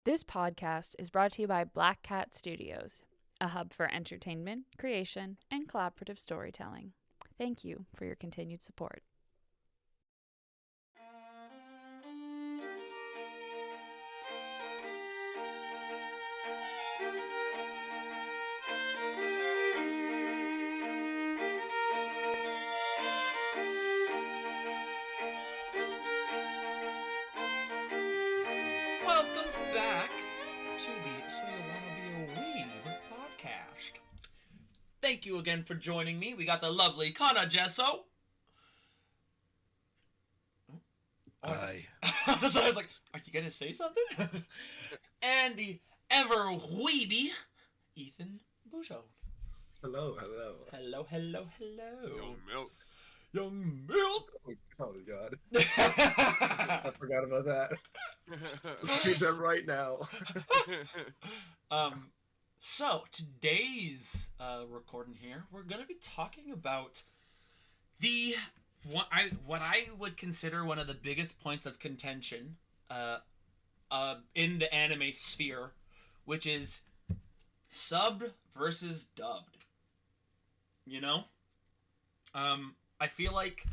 This podcast is brought to you by Black Cat Studios, a hub for entertainment, creation, and collaborative storytelling. Thank you for your continued support. Welcome back to the So You Wanna Be a Weeb podcast. Thank you again for joining me. We got the lovely Kana Gesso. Hi. So I was like, are you gonna say something? And the ever weeby Ethan Bujo. Hello, hello. Hello, hello, hello. Young milk. Young milk. Oh god, I forgot about that. Choose that right now. So today's recording here, we're gonna be talking about what I would consider one of the biggest points of contention in the anime sphere, which is subbed versus dubbed. You know, I feel like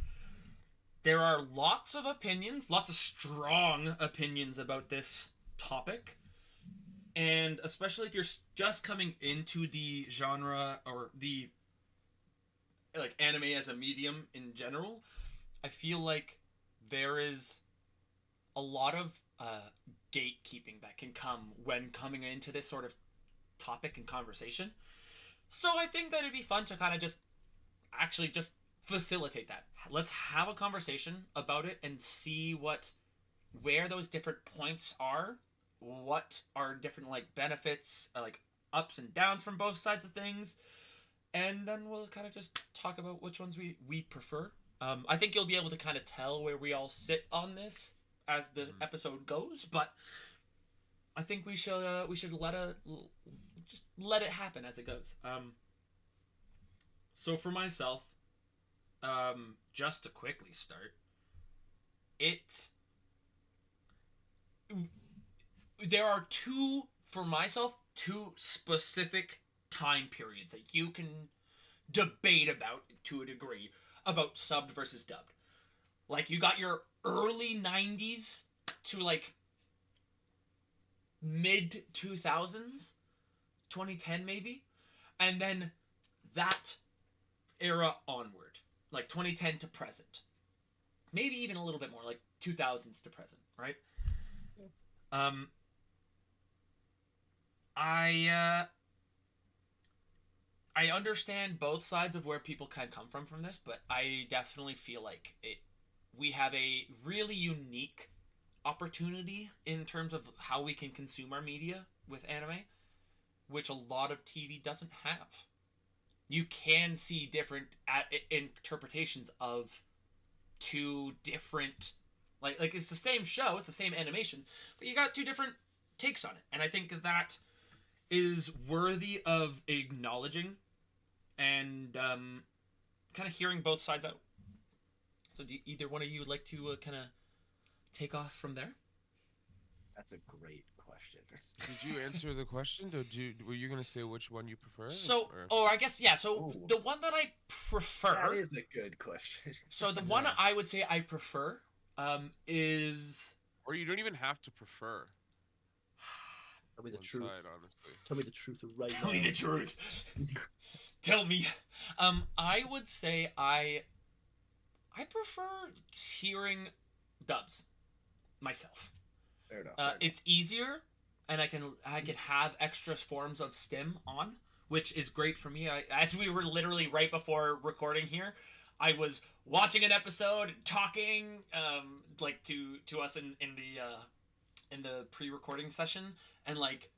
there are lots of opinions, lots of strong opinions about this topic. And especially if you're just coming into the genre or the like anime as a medium in general, I feel like there is a lot of gatekeeping that can come when coming into this sort of topic and conversation. So I think that it'd be fun to kind of just facilitate that. Let's have a conversation about it and see where those different points are, what are different like benefits, like ups and downs from both sides of things, and then we'll kind of just talk about which ones we prefer. I think you'll be able to kind of tell where we all sit on this as the episode goes, but I think we should just let it happen as it goes. So for myself, just to quickly start, there are two specific time periods that you can debate about to a degree about subbed versus dubbed. Like, you got your early 90s to like mid 2000s, 2010 maybe, and then that era onward, like 2010 to present, maybe even a little bit more, like 2000s to present, right? I understand both sides of where people can come from this, but I definitely feel like we have a really unique opportunity in terms of how we can consume our media with anime, which a lot of TV doesn't have. You can see different interpretations of two different, like it's the same show, it's the same animation, but you got two different takes on it, and I think that is worthy of acknowledging and kind of hearing both sides out. So do either one of you like to kind of take off from there? That's a great question. Did you answer the question? Were you gonna say which one you prefer? So, I guess, yeah. So Ooh. the one that I prefer. That is a good question. So the one I would say I prefer is. Or you don't even have to prefer. Tell me the one truth. side, honestly. Tell me the truth right now. Tell me the truth. Tell me. I would say I prefer hearing dubs myself. Fair enough. It's easier, and I can have extra forms of stim on, which is great for me. As we were literally right before recording here, I was watching an episode, talking like to us in the pre-recording session, and like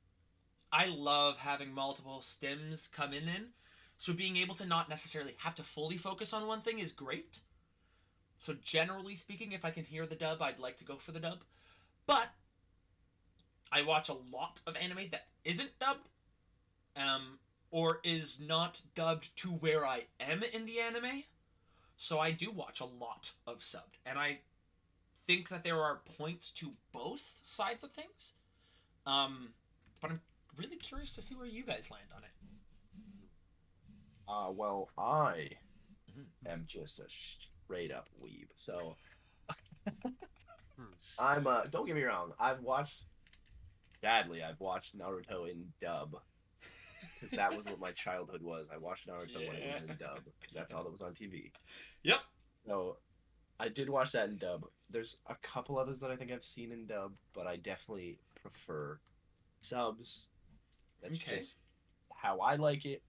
I love having multiple stims come in. So being able to not necessarily have to fully focus on one thing is great. So generally speaking, if I can hear the dub, I'd like to go for the dub. But I watch a lot of anime that isn't dubbed, or is not dubbed to where I am in the anime. So I do watch a lot of subbed, and I think that there are points to both sides of things. But I'm really curious to see where you guys land on it. Well, I Mhm. am just a straight up weeb. So Hmm. I'm don't get me wrong, I've watched Naruto in dub because that was what my childhood was. I watched Naruto when it was in dub because that's all that was on TV. Yep. So I did watch that in dub. There's a couple others that I think I've seen in dub, but I definitely prefer subs. That's Okay. just how I like it.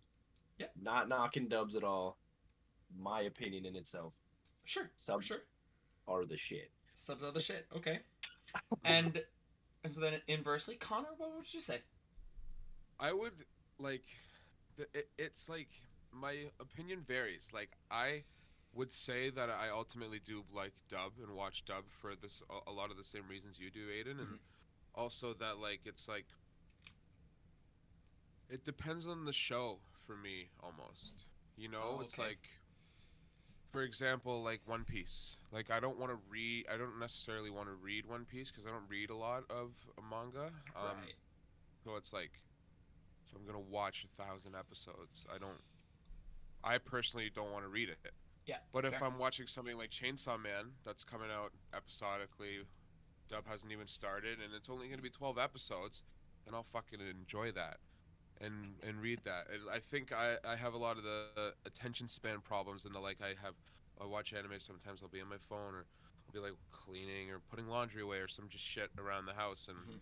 Yeah. Not knocking dubs at all. My opinion in itself. Sure. For Subs sure. are the shit. Subs are the shit. Okay. And so then inversely, Connor, what would you say? I would like it's like my opinion varies. Like I would say that I ultimately do like dub and watch dub for this a lot of the same reasons you do, Aiden, and Mhm. also that like it's like it depends on the show for me almost. You know, Oh, it's okay. like for example, like One Piece. Like I don't necessarily want to read One Piece because I don't read a lot of manga. Right. So it's like if I'm gonna watch 1,000 episodes, I personally don't want to read it. Yeah. But if Fair. I'm watching something like Chainsaw Man that's coming out episodically, dub hasn't even started, and it's only gonna be 12 episodes, then I'll fucking enjoy that and read that. I think I have a lot of the attention span problems and the like. I watch anime sometimes. I'll be on my phone or I'll be like cleaning or putting laundry away or some just shit around the house, and Mhm.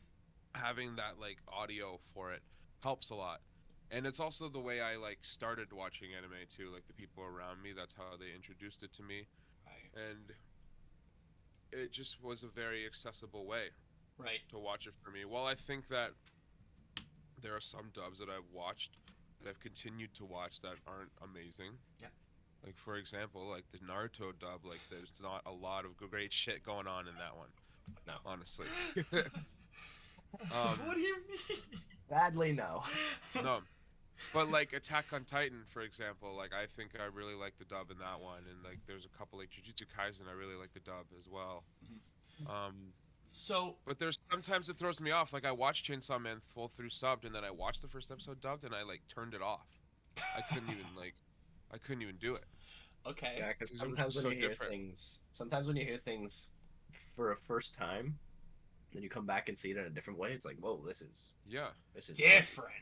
having that like audio for it helps a lot. And it's also the way I like started watching anime too, like the people around me, that's how they introduced it to me. Right. And it just was a very accessible way Right. to watch it for me. While I think that there are some dubs that I've watched that I've continued to watch that aren't amazing. Yeah. Like for example, like the Naruto dub, like there's not a lot of great shit going on in that one, No. honestly. What um do you mean? Sadly, no. no, but like Attack on Titan, for example, like I think I really like the dub in that one, and like there's a couple like Jujutsu Kaisen, I really like the dub as well. Mhm. Um, So, but there's sometimes it throws me off. Like I watched Chainsaw Man full through subbed, and then I watched the first episode dubbed, and I like turned it off. I couldn't even like, I couldn't even do it okay. Yeah, because because it was just so different. sometimes when you hear things for a first time, then you come back and see it in a different way. It's like, whoa, Yeah, this is Different.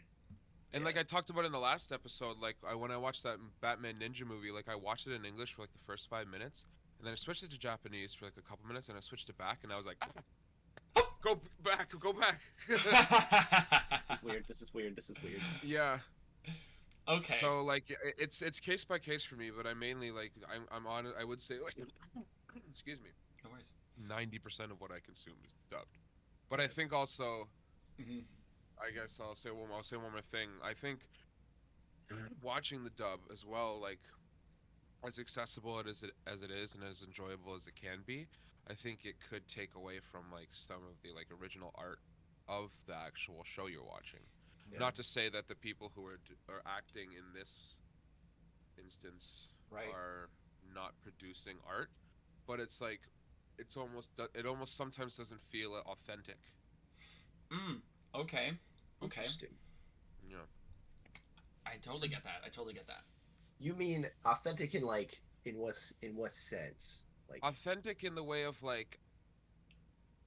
and Yeah. like I talked about in the last episode, like when I watched that Batman Ninja movie, like I watched it in English for like the first 5 minutes, and then I switched it to Japanese for like a couple minutes, and I switched it back, and I was like, go back, go back. This is weird. This is weird. This is weird. Yeah. Okay. So like it's case by case for me, but I mainly like I'm on it. I would say like excuse me, No worries. 90% of what I consume is dubbed. But I think also Hmm. I guess I'll say one more thing. I think watching the dub as well, like as accessible as it is and as enjoyable as it can be, I think it could take away from like some of the like original art of the actual show you're watching. Yeah. Not to say that the people who are acting in this instance Right. are not producing art, but it's like it almost sometimes doesn't feel authentic. Mm. Okay. Okay. Interesting. Yeah. I totally get that. I totally get that. You mean authentic in like in what sense? Like, Authentic in the way of like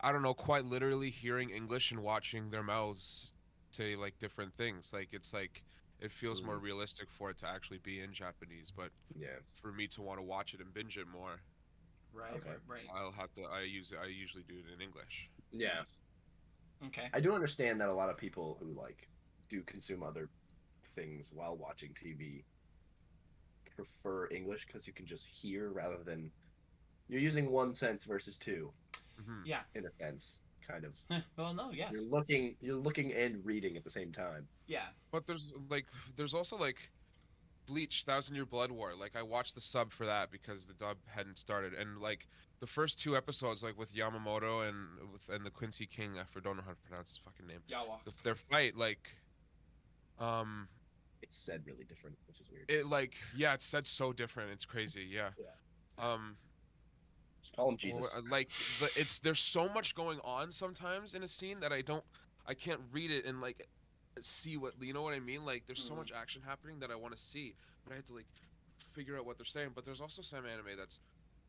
I don't know, quite literally hearing English and watching their mouths say like different things. Like it's like it feels more mm, realistic for it to actually be in Japanese, but yeah, for me to want to watch it and binge it more, Right. okay, Right. Right. I usually do it in English. yeah. Okay. I do understand that a lot of people who like do consume other things while watching TV prefer English because you can just hear rather than you're using one sense versus two Yeah. in a sense, kind of. Well, no. Yes. You're looking and reading at the same time. Yeah. But there's also like Bleach, Thousand Year Blood War. Like I watched the sub for that because the dub hadn't started, and like the first two episodes, like with Yamamoto and the Quincy King, don't know how to pronounce his fucking name. Yawa. Their fight, like, um, It's said really different, which is weird. it like yeah, it's said so different. It's crazy. Yeah. Yeah. Um, Just call him Jesus. like it's there's so much going on sometimes in a scene that I I can't read it and like see what, you know what I mean? Like there's so Mhm. much action happening that I want to see, but I had to like figure out what they're saying. But there's also some anime that's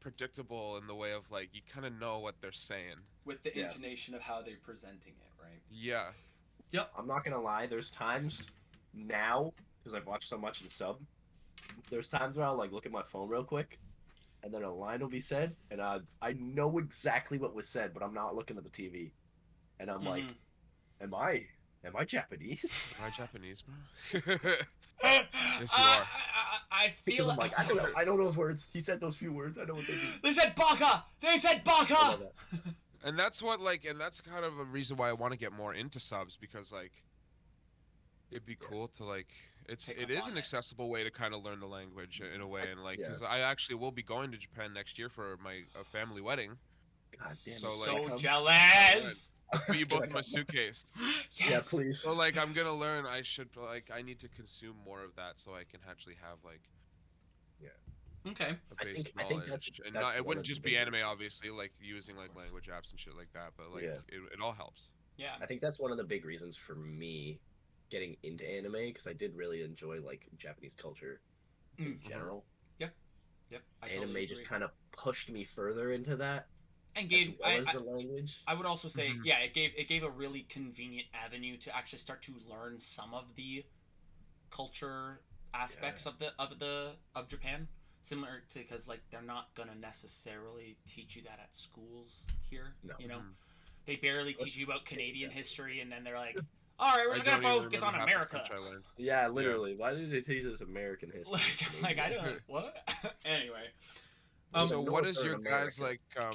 predictable in the way of like you kind of know what they're saying. With the Yeah. intonation of how they're presenting it, right? Yeah. Yep. I'm not gonna lie. There's times now because I've watched so much in sub. There's times where I'll like look at my phone real quick, and then a line will be said, and I know exactly what was said, but I'm not looking at the TV, and I'm like, am I Japanese? Am I Japanese, bro? I, Yes, you are. I Because feel I'm like, I know those words. He said those few words. I know what they mean. They said baka. They said I baka. love that. And that's what like, and that's kind of a reason why I want to get more into subs, because like it'd be cool to like Pick it up is on an it. accessible way to kind of learn the language in a way, and like Yeah. because I actually will be going to Japan next year for my family wedding. God damn it. So, Can I So come? jealous. I'll put you Can I both in my come? suitcase. Yes. Yeah, please. So like I'm gonna learn. I should like I need to consume more of that so I can actually have like Okay. a base I think knowledge. And that's not, it one wouldn't of the just be big anime, reasons. obviously, like using like language apps and shit like that. But like Yeah. it all helps. Yeah. I think that's one of the big reasons for me getting into anime because I did really enjoy like Japanese culture in general. Yep. I Anime totally just agree. kind of pushed me further into that, And as gave well as the language. I would also say, Mhm. yeah, it gave a really convenient avenue to actually start to learn some of the culture aspects of Japan, similar to, because like they're not gonna necessarily teach you that at schools here. No. You know, Mhm. they barely Let's- teach you about Canadian history, and then they're like, all right, we're I just gonna don't even focus remember on half the America. French I learned. Yeah, literally. Why did they teach us American history? Like I don't what. Anyway, So what is Northern your guys America. like?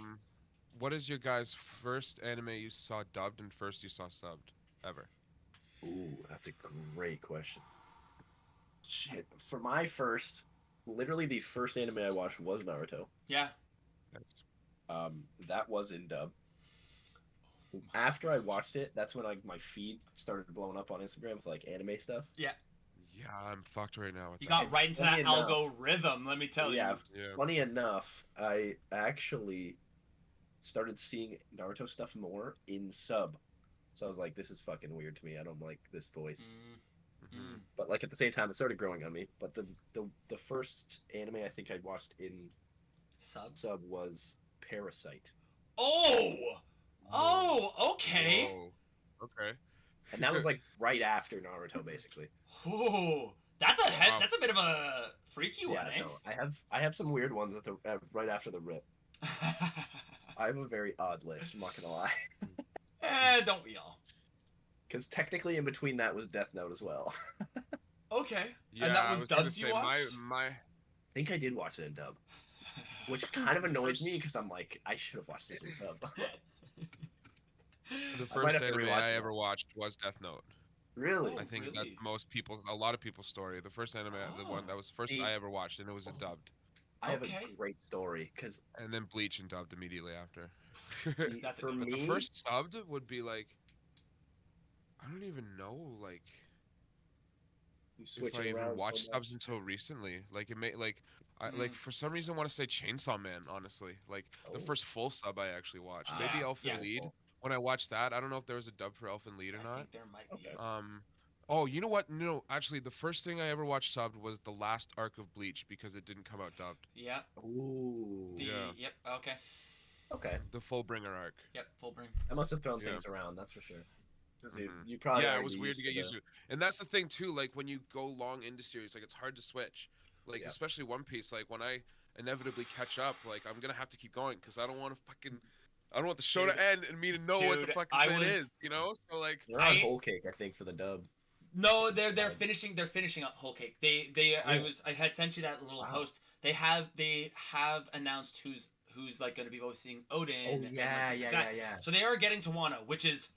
What is your guys' first anime you saw dubbed and first you saw subbed ever? Ooh, that's a great question. Shit. For my first, literally the first anime I watched was Naruto. yeah. That was in dub. After I watched it, that's when like my feed started blowing up on Instagram with like anime stuff. Yeah, I'm fucked right now with You that. got right into Funny that enough- algorithm, let me tell Yeah, you. Yeah. funny enough, I actually started seeing Naruto stuff more in sub. So I was like, this is fucking weird to me. I don't like this voice. Mhm. But like at the same time, it started growing on me. But the first anime I think I watched in Sub. sub was Parasite, Oh, okay. Whoa. Okay. and that was like right after Naruto, basically. Ooh, that's Wow. that's a bit of a freaky one, eh? No, I have some weird ones at the right after the rip. I have a very odd list. I'm not gonna lie, Don't we all? because technically in between that was Death Note as well. Okay. Yeah, and that I was was gonna dubbed you say watched? my I think I did watch it in dub, which kind of annoys me because I'm like, I should have watched this in sub. the might first have to anime rewatch I it. ever watched was Death Note. Really? Oh, I think really? that's a lot of people's story. The first anime, the one that was first See- I ever watched, and it was a dubbed, I have Okay. a great story because and then Bleach and dubbed immediately after. That's a for good But one. the me, first subbed would be like, I don't even know, like you if switch I it even around so watched much. subs until recently. Like it may like I like for some reason want to say Chainsaw Man. Honestly, like the Oh. first full sub I actually watched. Ah, Maybe yeah, Elfen yeah. Lied. When I watched that, I don't know if there was a dub for Elfen Lied or I not. think there might be. Okay. Oh, you know what? No, actually, the first thing I ever watched subbed was the last arc of Bleach because it didn't come out dubbed. Yeah. Ooh. Yeah. Yep. Okay. Okay. The Fullbringer arc. Yep. Full bring. I must have thrown Yeah. things around. That's for sure. Because Mhm. you probably Yeah, it already was weird to get used the- to. And that's the thing too. Like when you go long into series, like it's hard to switch. Like Yeah. especially One Piece. Like when I inevitably catch up, like I'm gonna have to keep going because I don't want to fucking. I don't want the show Dude. to end and me to know what the Dude, fucking I thing was- is. You know. So like. They're on I- Whole Cake, I think, for the dub. No, This is they're fun. finishing up Whole Cake. I had sent you that little Wow. post. They have announced who's like going to be voicing Odin. Oh and, like, yeah, this and yeah, that. yeah, yeah. So they are getting to Wano, which is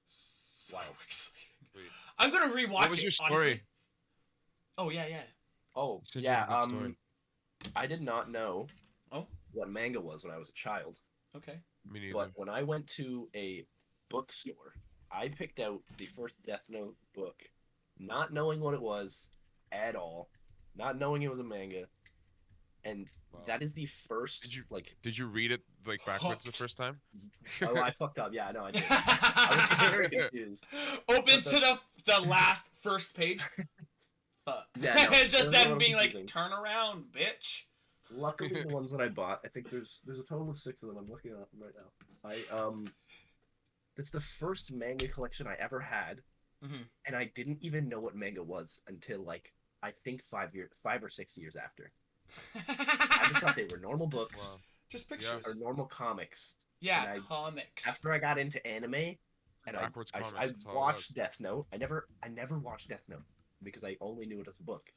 so Wild. exciting. Sweet. I'm gonna rewatch What was it. your story? Honestly. Oh yeah. Oh said you had yeah. a good story. I did not know. Oh. What manga was when I was a child. Okay. Me neither. But when I went to a bookstore, I picked out the first Death Note book, not knowing what it was at all, not knowing it was a manga, and Wow. that is the first Did you- like. Did you read it like backwards the Hooked. first time? Oh, I fucked up. Yeah, no, I did. I was very confused. Opens But to the last first page. Fuck. Yeah, no, It's just it was a them little being confusing. like, turn around, bitch. Luckily, the ones that I bought, I think there's a total of 6 of them. I'm looking at them right now. It's the first manga collection I ever had, Mm-hmm. and I didn't even know what manga was until like I think 5 or 6 years after. I just thought they were normal books Wow. Just pictures. or normal comics. Yeah, and I- comics. After I got into anime, and Backwards I comics, that's all it watched was. Death Note. I never watched Death Note because I only knew it as a book.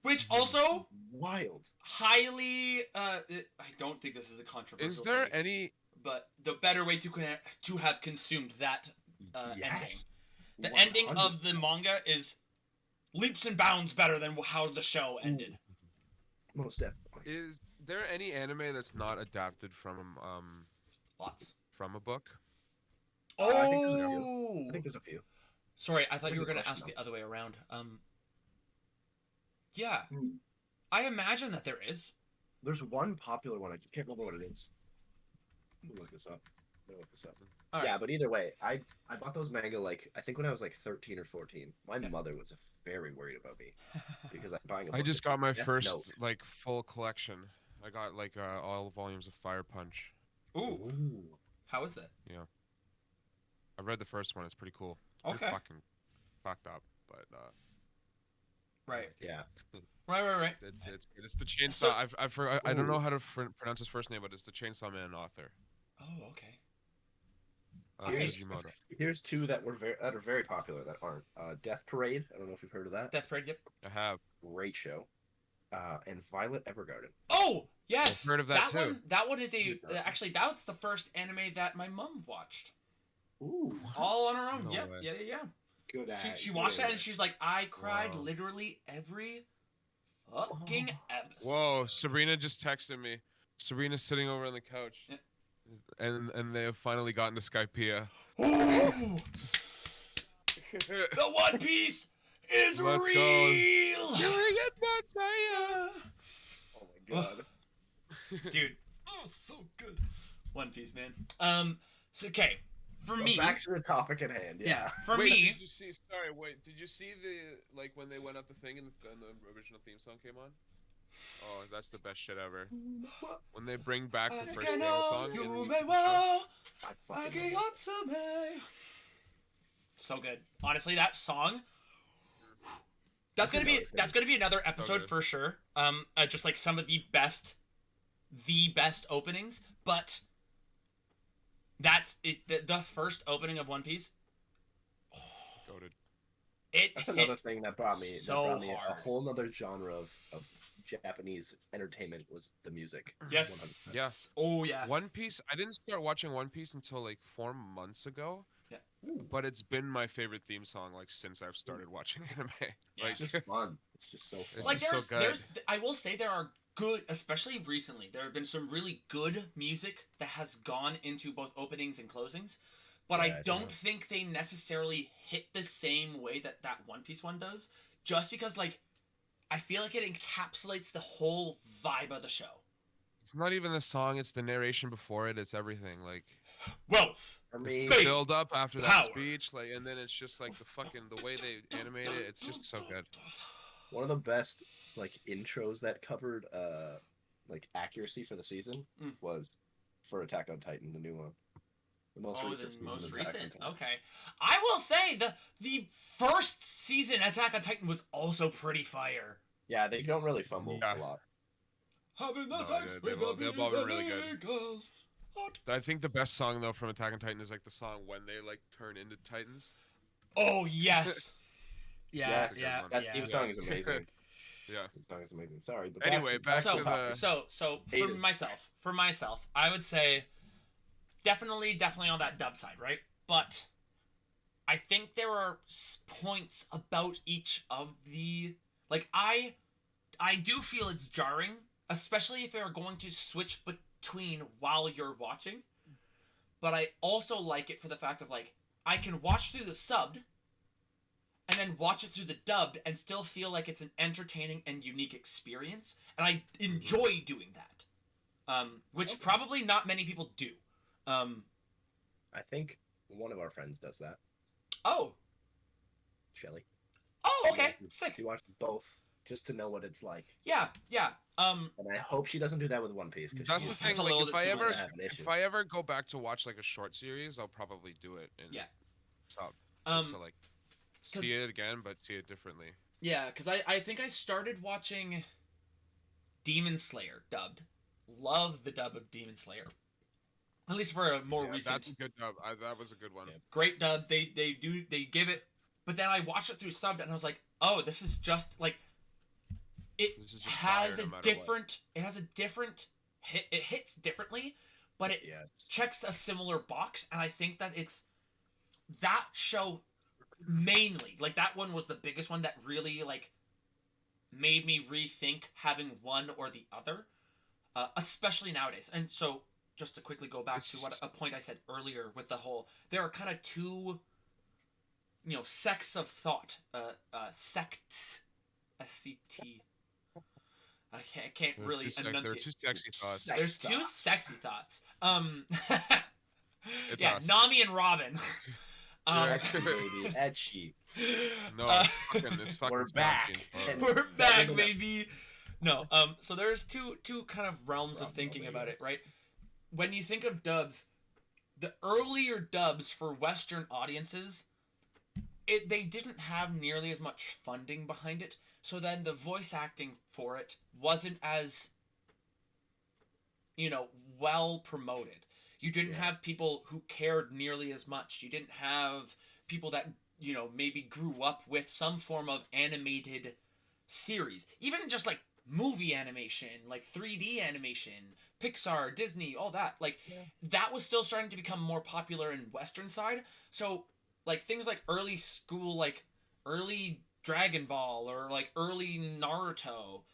Which also Wild. highly, I don't think this is a controversial Is there take, any? but the better way to have consumed that ending. Yes. The ending 100%. of the manga is leaps and bounds better than how the show ended. Most definitely. Is there any anime that's not adapted from Lots. a book? I think there's a few. Oh, I think there's a few. sorry, I thought That's you a were gonna question, ask though. the other way around. Yeah, Hmm. I imagine that there is. There's one popular one. I just can't remember what it is. Let me look this up. All Yeah, right. but either way, I bought those manga like I think when I was like 13 or 14. My Yeah. mother was very worried about me because I'm buying a I book just that's got my Death first Note. like full collection. I got like all volumes of Fire Punch. Ooh, Ooh. how is that? I read the first one. It's pretty cool. Okay. It's fucking fucked up, but Right. Yeah. Right. it's the chainsaw. So- I don't know how to pronounce his first name, but it's the Chainsaw Man author. Oh, okay. Here's, Fujimoto. here's 2 that are very popular that aren't. Death Parade. I don't know if you've heard of that. Death Parade. Yep. I have. Great show. And Violet Evergarden. Oh, yes. I've heard of that too. one. That one is actually that's the first anime that my mom watched. Ooh. All on her own. No Yep. way. Yeah. Good. She watched that and she's like, I cried Wow. literally every fucking episode. Whoa! Sabrina just texted me. Sabrina's sitting over on the couch, Yeah. and they have finally gotten to Skypea. Ooh, the One Piece is Let's real. go. Oh my god. Dude. Oh, so good. One Piece, man. So okay, for But me. back to the topic at hand. Yeah. Yeah. For Wait, me. Did you see? Sorry, wait. Did you see the when they went up the thing and the original theme song came on? Oh, that's the best shit ever. When they bring back the first theme song. I fucking love it. So good. Honestly, that song. That's That's gonna be another episode good. for sure. Just like some of the best openings, but that's it. The first opening of One Piece. Goated. It That's hit another thing that brought me so a hard. whole nother genre of Japanese entertainment was the music. Yes. 100%. Yeah. Oh yeah. One Piece. I didn't start watching One Piece until like 4 months ago. Yeah. But it's been my favorite theme song like since I've started watching anime. Yeah. Like, It's just fun. It's just so fun. It's Like just so there's good. I will say there are good, especially recently, there have been some really good music that has gone into both openings and closings, but Yeah, I it's don't nice. think they necessarily hit the same way that One Piece one does, just because like I feel like it encapsulates the whole vibe of the show. it's not even the song; it's the narration before it. It's everything. Like Wealth. For it's me, the Fate. build up after that Power. speech, like, and then it's just like the way they animate it. It's just so good. one of the best like intros that covered like accuracy for the season Mm. was for Attack on Titan, the new one. The most Oh, recent the season most of Attack on recent. Titan. Okay, I will say the first season Attack on Titan was also pretty fire. Yeah, they don't really fumble Yeah. a lot. Having No, they've all been really good. I think the best song though from Attack on Titan is like the song when they like turn into Titans. Oh yes. Yeah, Yes, yeah, That yeah. theme song is amazing. Yeah. The song is amazing. Sorry, but Anyway, back So, to the. so for Aidan. myself, I would say definitely on that dub side, right? But I think there are points about each of the like I do feel it's jarring, especially if they're going to switch between while you're watching. But I also like it for the fact of like I can watch through the subbed, and then watch it through the dubbed and still feel like it's an entertaining and unique experience. And I enjoy doing that, which probably not many people do. I think one of our friends does that. Oh. Shelly. Oh, okay. Sick. She watched both just to know what it's like. Yeah. And I hope she doesn't do that with One Piece. That's the thing. It's a Like, little if bit I too ever, much. if I ever go back to watch like a short series, I'll probably do it. And Yeah. Stop. Just to like see it again, but see it differently. Yeah, because I think I started watching Demon Slayer dubbed. Love the dub of Demon Slayer. At least for a more recent. That's a good dub. That was a good one. Yeah. Great dub. They give it, but then I watched it through subbed and I was like, oh, this is just like it has a different. It has a different hit. It hits differently, but it checks a similar box, and I think that it's that show mainly, like, that one was the biggest one that really like made me rethink having one or the other, especially nowadays. And so just to quickly go back to what a point I said earlier with the whole, there are kind of two, sects of thought, sects, S-C-T. I can't really enunciate. There are two sexy thoughts. There's two sexy thoughts. It's yeah, us. Nami and Robin. Baby, etchy. No, it's fucking we're back. We're back, baby. No, so there's two kind of realms of thinking about it, right? When you think of dubs, the earlier dubs for Western audiences, they didn't have nearly as much funding behind it, so then the voice acting for it wasn't as, well promoted. You didn't have people who cared nearly as much. You didn't have people that, maybe grew up with some form of animated series. Even just like movie animation, like 3D animation, Pixar, Disney, all that. Like, that was still starting to become more popular in Western side. So, like, things like early school, like, early Dragon Ball or, like, early Naruto,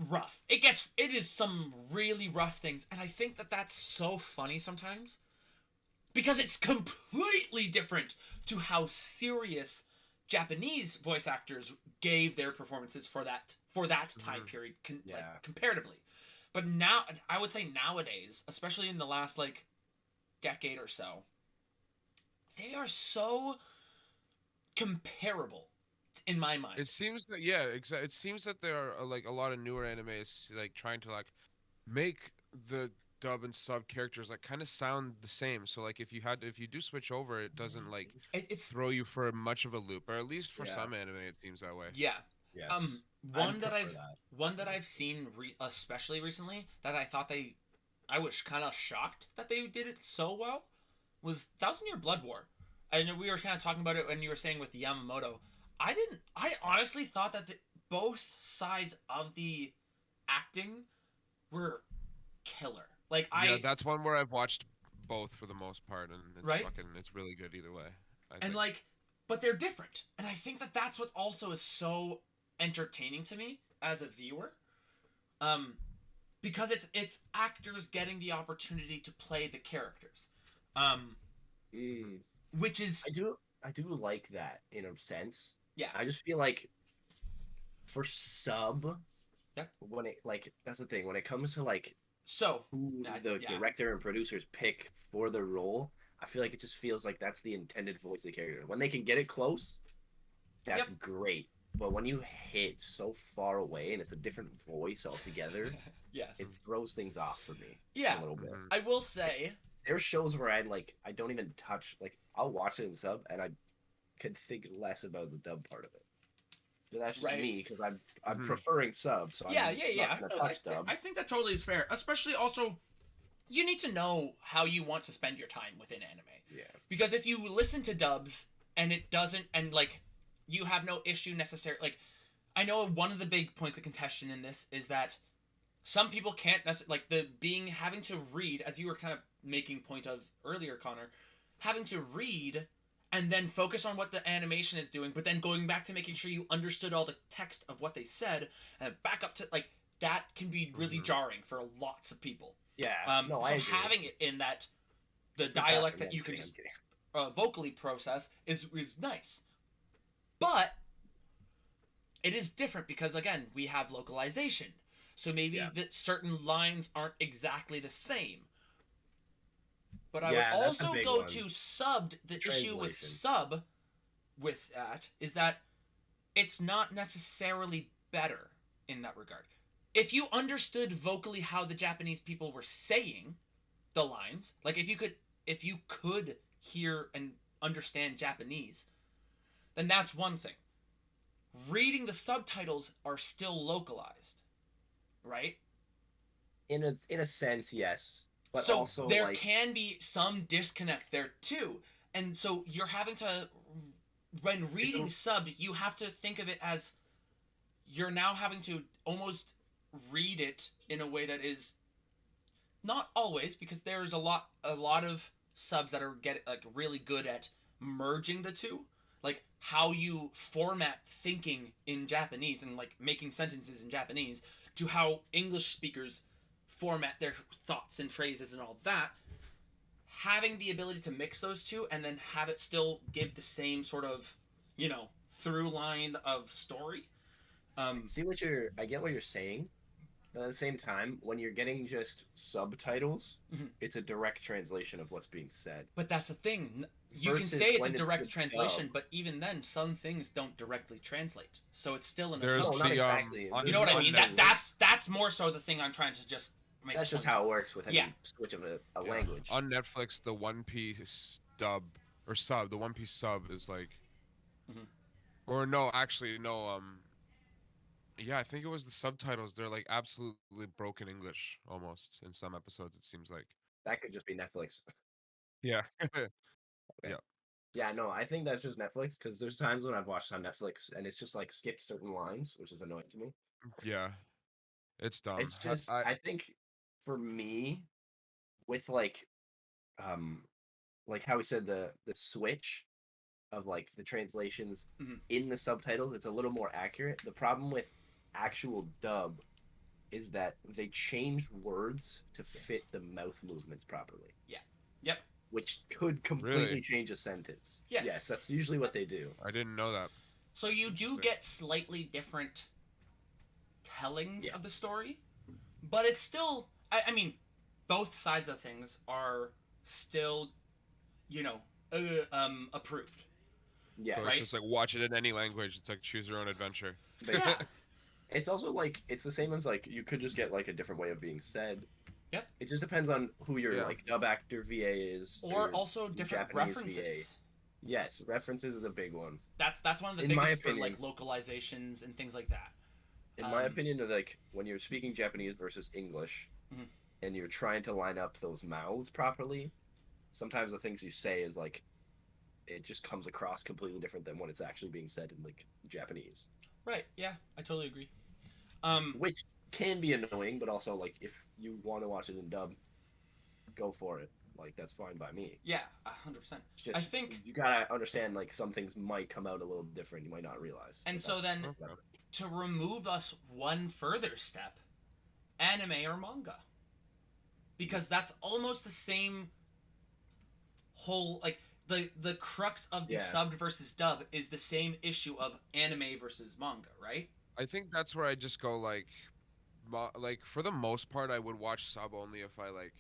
rough. It is some really rough things, and I think that that's so funny sometimes because it's completely different to how serious Japanese voice actors gave their performances for that time period like, comparatively. But now, I would say nowadays, especially in the last like decade or so, they are so comparable in my mind. It seems that it seems that there are like a lot of newer animes like trying to like make the dub and sub characters like kind of sound the same. So like if you do switch over, it doesn't like throw you for much of a loop, or at least for some anime it seems that way. Yeah. Yes. One that I've seen especially recently that I was kind of shocked that they did it so well was 1,000 Year Blood War. I know we were kind of talking about it when you were saying with Yamamoto. I honestly thought that both sides of the acting were killer. Like that's one where I've watched both for the most part, and it's really good either way. I think. Like, but they're different, and I think that that's what also is so entertaining to me as a viewer, because it's actors getting the opportunity to play the characters, which is I do like that in a sense. Yeah. I just feel like for sub, when it like that's the thing when it comes to like who the director and producers pick for the role, I feel like it just feels like that's the intended voice of the character. When they can get it close, that's great. But when you hit so far away and it's a different voice altogether, it throws things off for me. A little bit. I will say there's shows where I don't even touch, like I'll watch it in sub and I could think less about the dub part of it. But that's just me because I'm preferring sub, so I'm not gonna touch dub. I think that totally is fair. Especially also, you need to know how you want to spend your time within anime. Yeah. Because if you listen to dubs and it doesn't, and like you have no issue necessarily, like I know one of the big points of contention in this is that some people can't necessarily having to read, as you were kind of making point of earlier, Connor, having to read and then focus on what the animation is doing, but then going back to making sure you understood all the text of what they said, and back up to, like, that can be really jarring for lots of people. Yeah. So having it in that, the dialect that you can just vocally process is nice. But it is different because, again, we have localization. So maybe that certain lines aren't exactly the same. But I would also go to subbed. The issue with sub with that is that it's not necessarily better in that regard. If you understood vocally how the Japanese people were saying the lines, like if you could hear and understand Japanese, then that's one thing. Reading the subtitles are still localized, right? In a sense, yes. But so also, there can be some disconnect there too. And so you're having to, when reading subbed, you have to think of it as you're now having to almost read it in a way that is not always, because there's a lot of subs that are really good at merging the two, like how you format thinking in Japanese and like making sentences in Japanese to how English speakers format their thoughts and phrases and all that. Having the ability to mix those two and then have it still give the same sort of, through line of story. I get what you're saying. But at the same time, when you're getting just subtitles, it's a direct translation of what's being said. But that's the thing. You can say it's a direct translation, but even then, some things don't directly translate. So it's still an assumption. No, not exactly. You know what I mean? That's more so the thing I'm trying to just make. That's just how it works with any switch of a language. On Netflix, the One Piece dub or sub, the One Piece sub is like, or no, actually no. Yeah, I think it was the subtitles. They're like absolutely broken English almost in some episodes. It seems like that could just be Netflix. Yeah. Okay. Yeah, no, I think that's just Netflix because there's times when I've watched on Netflix and it's just like skipped certain lines, which is annoying to me. Yeah, it's dumb. It's just I think for me, with like how we said the switch of like the translations in the subtitles, it's a little more accurate. The problem with actual dub is that they change words to fit the mouth movements properly. Yeah. Yep. Which could completely change a sentence. Yes, that's usually what they do. I didn't know that. So you do get slightly different tellings of the story, but it's still, I mean, both sides of things are still, approved. Yeah, so it's just like watch it in any language. It's like choose your own adventure. Yeah. It's also like it's the same as like you could just get like a different way of being said. Yep. It just depends on who your like dub actor VA is, or also different Japanese references. VA. Yes, references is a big one. That's one of the biggest for like localizations and things like that. In my opinion, like when you're speaking Japanese versus English, and you're trying to line up those mouths properly, sometimes the things you say is like it just comes across completely different than when it's actually being said in like Japanese. Right. Yeah, I totally agree. Which can be annoying, but also like if you want to watch it in dub, go for it. Like that's fine by me. Yeah, 100%. I think you gotta understand like some things might come out a little different. You might not realize. And so then, to remove us one further step, anime or manga, because that's almost the same whole like. The crux of the subbed versus dub is the same issue of anime versus manga, right? I think that's where I just go like for the most part, I would watch sub only if I like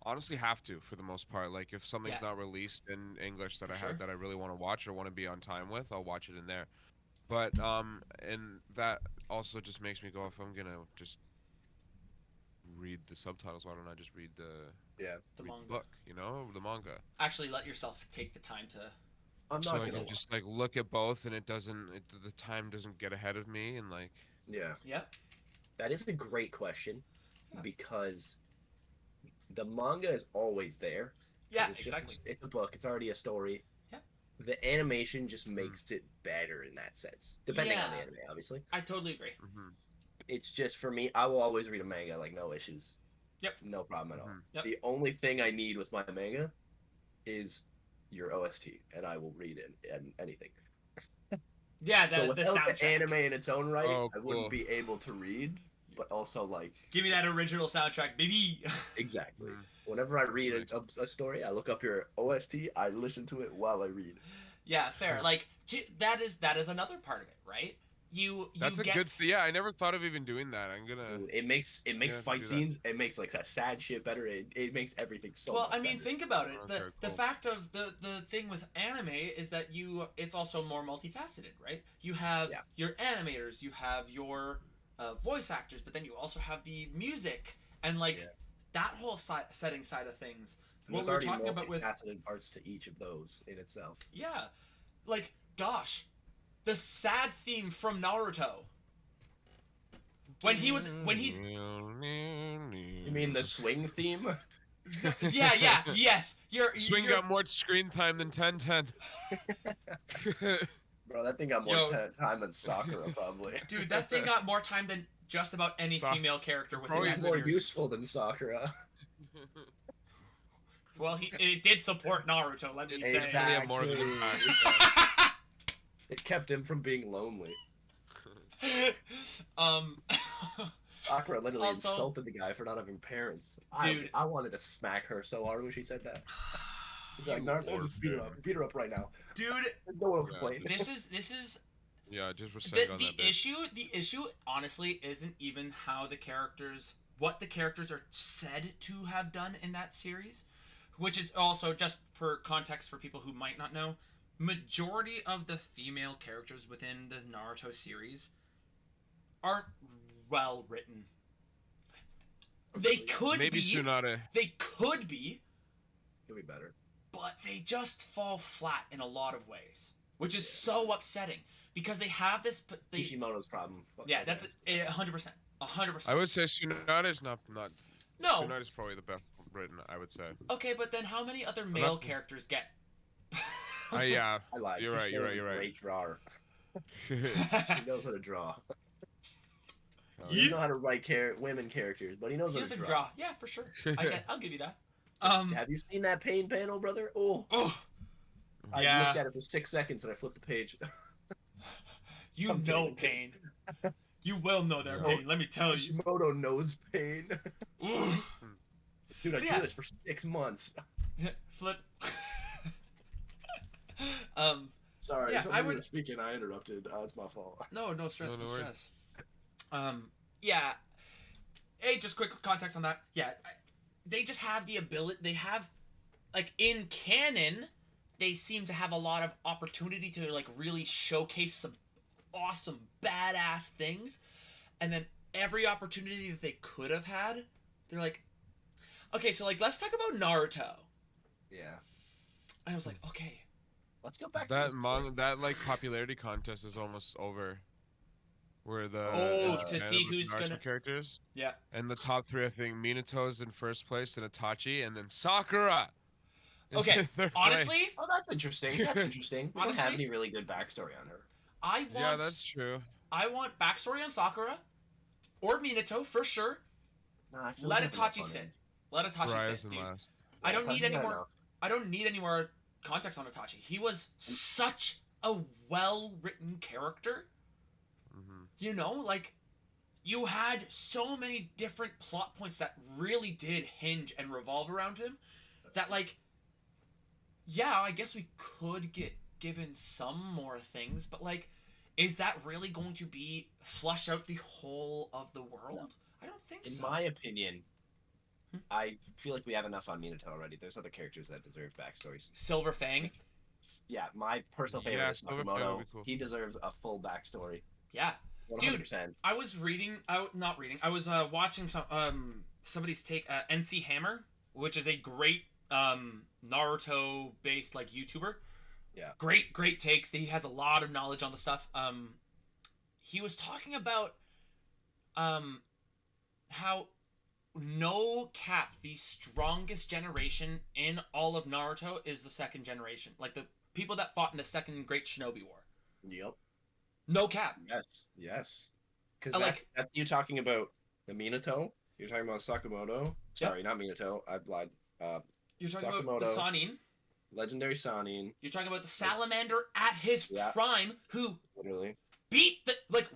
honestly have to for the most part. Like if something's not released in English that that I really want to watch or want to be on time with, I'll watch it in there. But and that also just makes me go, if I'm gonna just read the subtitles, why don't I just read the manga book, the manga? Actually, let yourself take the time to. I'm not so gonna I can just like look at both, and the time doesn't get ahead of me, and like. Yeah. That is a great question, because the manga is always there. Yeah, exactly. It's a book. It's already a story. Yeah. The animation just makes it better in that sense, depending on the anime, obviously. I totally agree. It's just for me, I will always read a manga, like no issues. Yep. No problem at all. Yep. The only thing I need with my manga is your OST, and I will read anything. Yeah, so without the the anime in its own right, I wouldn't be able to read. But also like, give me that original soundtrack, baby. Exactly. Whenever I read a story, I look up your OST. I listen to it while I read. Yeah, fair. Like that is another part of it, right? You That's a get good. Yeah, I never thought of even doing that. I'm gonna. Dude, it makes have to fight do that. scenes. It makes like that sad shit better. It makes everything so. well, much I mean, better. think about it. Okay, The cool. fact of the thing with anime is that it's also more multifaceted, right? You have Yeah. your animators, you have your voice actors, but then you also have the music and like Yeah. that whole setting side of things. And What there's we were already talking about with multifaceted parts to each of those in itself. yeah, like gosh, the sad theme from Naruto. When he's You mean the swing theme? yes, Swing you're got more screen time than 10-10. Bro, that thing got more Yo. time than Sakura probably. dude, that thing got more time than just about any female character within Probably that It's more series. useful than Sakura. Well, it did support Naruto, let me say. Exactly. Yeah, more of an impact. It kept him from being lonely. Sakura literally Also- insulted the guy for not having parents. Dude. I wanted to smack her so hard when she said that. She'd be like, You Naruto, just beat her orphan. up. Beat her up right now. dude, No one will Yeah. complain. this is Yeah, just respect on the that bit. issue honestly isn't even what the characters are said to have done in that series, which is also just for context for people who might not know, majority of the female characters within the Naruto series aren't well written. They could Maybe be. Tsunade. They could be, Could be better. but they just fall flat in a lot of ways, which is so upsetting because they have this. Kishimoto's problem. Fuck Yeah, that that's guy. 100%. 100%. I would say Tsunade's not. No. Tsunade's probably the best written. I would say. Okay, but then how many other male characters get? Yeah. I lied. You're right, you're right, you're right. Great drawer. Hell He knows how to draw. yeah. He doesn't know how to write women characters, but he knows He how to doesn't draw. draw. Yeah, for sure. I'll give you that. Have you seen that pain panel, brother? Oh, Oh, I Yeah. looked at it for 6 seconds and I flipped the page. you I'm know kidding. pain. You will know their No. pain. Let me tell you. Kishimoto knows pain. Ooh. Dude, I drew Yeah. this for 6 months. Flip. Sorry, Yeah, somebody I would- was speaking. I interrupted. It's my fault. No stress, No no worries. stress. Yeah. Hey, just quick context on that. Yeah, they just have the ability. They have, like, in canon, they seem to have a lot of opportunity to like really showcase some awesome, badass things, and then every opportunity that they could have had, they're like, okay, so like let's talk about Naruto. Yeah. And I was like, okay, Let's go back That to this that like popularity contest is almost over. Where the Oh, the to men see of the who's Naruto gonna- characters. yeah. And the top three, I think Minato's in first place, and Itachi, and then Sakura. is Okay, in third honestly, place. Oh, that's interesting. That's interesting. We don't have Honestly- any really good backstory on her. I want Yeah, that's true. I want backstory on Sakura or Minato for sure. Nah, I feel Let like that's enough Itachi on sit. it. Let Itachi Rise sit, and dude. last. I don't Itachi's need any not more. enough. I don't need any more context on Itachi. He was such a well-written character. Hmm. You know, like you had so many different plot points that really did hinge and revolve around him. That like, yeah, I guess we could get given some more things, but like, is that really going to be flush out the whole of the world? No. I don't think In so. my opinion, Hmm? I feel like we have enough on Minato already. There's other characters that deserve backstories. Silver Fang. Yeah, my personal favorite Yeah, is Silver Fang would Sakamoto. be cool. He deserves a full backstory. Yeah. 100%. I was reading. Not reading. I was watching somebody's take. NC Hammer, which is a great Naruto based like YouTuber. Yeah. Great takes. He has a lot of knowledge on the stuff. He was talking about how no cap the strongest generation in all of Naruto is the second generation. Like the people that fought in the second Great Shinobi War. Yep. No cap. Yes. Because I like- that's you talking about the Minato. You're talking about Sakamoto. Sorry, not Minato. I lied. You're talking about the Sakamoto. Sanin. Legendary Sanin. You're talking about the Salamander at his Yeah. prime, who Literally. beat the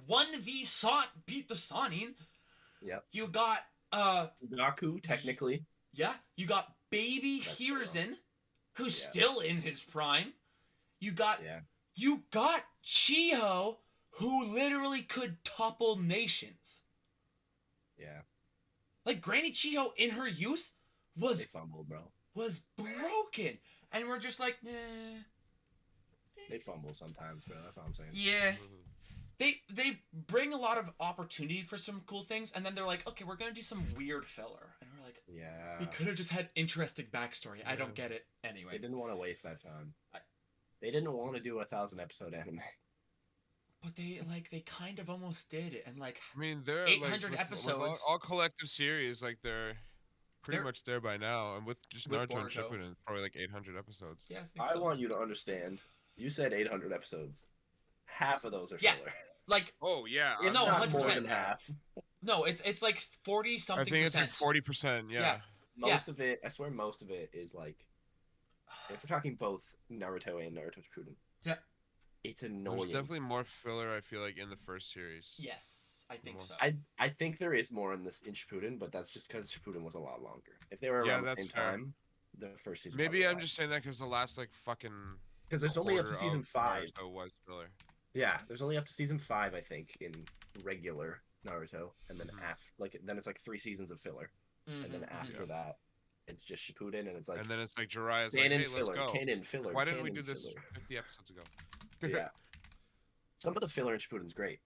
1v beat the Sanin. Yep. You got Gaku, technically. you got baby That's Hiruzen, who's Yeah. still in his prime. You got Yeah. you got Chiho, who literally could topple nations. Yeah. Like, Granny Chiho in her youth They was fumbled, bro. broken. And we're just like, nah. They fumble sometimes, bro. That's all I'm saying. Yeah. They bring a lot of opportunity for some cool things, and then they're like, okay, we're going to do some weird filler. And we're like, Yeah. we could have just had interesting backstory. I don't get it. They Anyway. didn't want to waste that time. They didn't want to do a 1,000-episode anime. But they kind of almost did it. And, like, I mean, they're 800 with episodes. all collective series, like they're pretty much there by now, and with just With Naruto and Boruto. Shippuden, it's probably like 800 episodes. Yeah, I want you to understand. You said 800 episodes. Half of those are Yeah. filler. Like, Oh yeah, It's No, not 100%. more than half. no, it's like 40 I something think it's percent. like 40%. Yeah. Most of it, I swear, most of it is like. If we're talking both Naruto and Naruto Shippuden. Yeah. It's There's annoying. definitely more filler. I feel like in the first series. Yes, I think so. I think there is more in Shippuden, but that's just because Shippuden was a lot longer. If they were Yeah, around the that's same fair. time, the first season. Maybe I'm just saying that because the last like fucking. because there's only up to quarter season of 5. Naruto was filler. Yeah, there's only up to season 5, I think, in regular Naruto, and then then it's like 3 seasons of filler, and then after that, it's just Shippuden, and it's like And then it's like Jiraiya's like, canon hey, filler, let's go. canon filler. Why didn't we canon do this filler. 50 episodes ago? Yeah, some of the filler in Shippuden's great